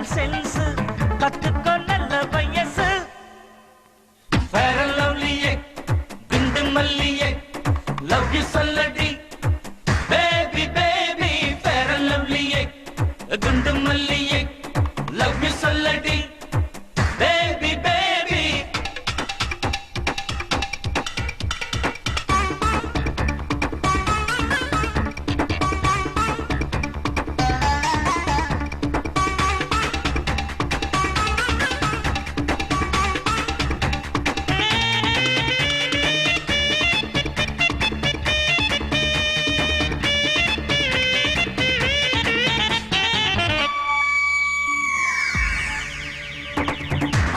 காதல் சென்ஸ் கத்துக்கோ நல்ல வயசு. Fair and lovely குண்டு மல்லியே love you சொல்லடி baby baby. Fair and lovely குண்டு மல்லியே love you சொல்லடி baby baby.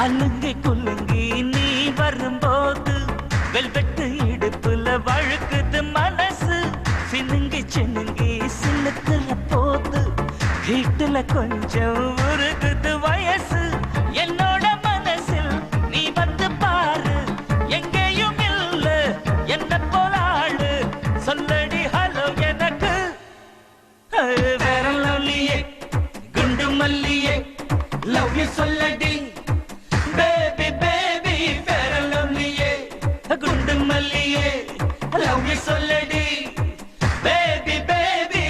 அலுங்கி குலுங்கி நீ வரும்போது வெல்வெட்டு இடுப்புல வழுக்குது மனசு. சினுங்கி சினுங்கி சிலுக்குற போது வீட்டுல கொஞ்சம் உருகுது வயசு. என்னோட மனசில் நீ வந்து பாரு எங்கேயும் இல்ல என்ன போல ஆளு சொல்லடி ஹலோ எனக்கு. வேற லவ்லியே குண்டு மல்லியே லவ் யூ சொல்லடி baby baby. Fair and lovely குண்டு மல்லியே love you சொல்லடி baby baby.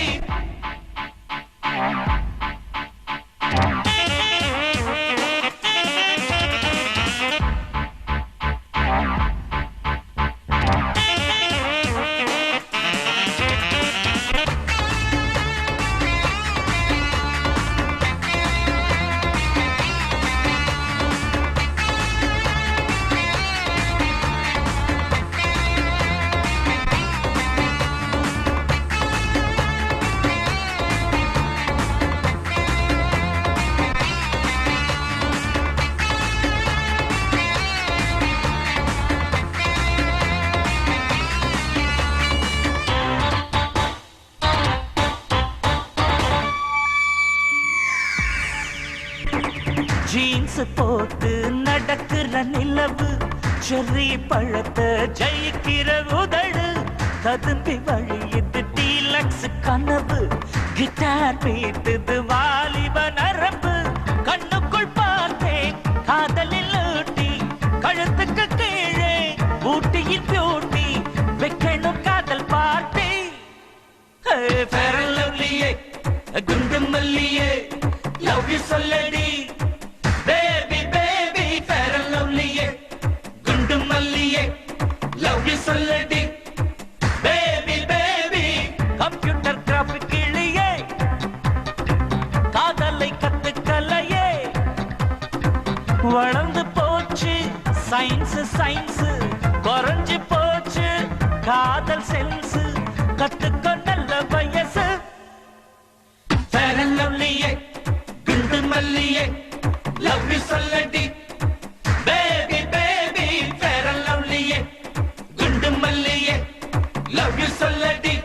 ஜீன்ஸ் போட்டு நடக்கிற நிலவு செர்ரி பழத்தை ஜெயிக்கிற உதடு கதும்பி வழியுது டீலக்ஸ் கனவு. கிட்டார் மீட்டுது வாலிப நரம்பு. கண்ணுக்குள் பார்த்தேன் காதலில் ஊட்டி கழுத்துக்கு கீழே ஊட்டியின் பியூட்டி வைக்கணும் காதல் பார்ட்டி. Fair and lovely குண்டு மல்லியே love you சொல்லடி baby baby. Fair and lovely குண்டு மல்லியே love you சொல்லடி baby baby. கம்ப்யூட்டர் கிராஃபிக் கிளியே காதலை கத்துக்கலையே. வளர்ந்து போச்சு சயின்ஸ் சயின்ஸ் குறைஞ்சு போச்சு காதல் சென்ஸ் கத்துக்க நல்ல வயசு. Fair and lovely குண்டு மல்லியே love you சொல்லடி baby baby. Fair and lovely குண்டு மல்லியே love you சொல்லடி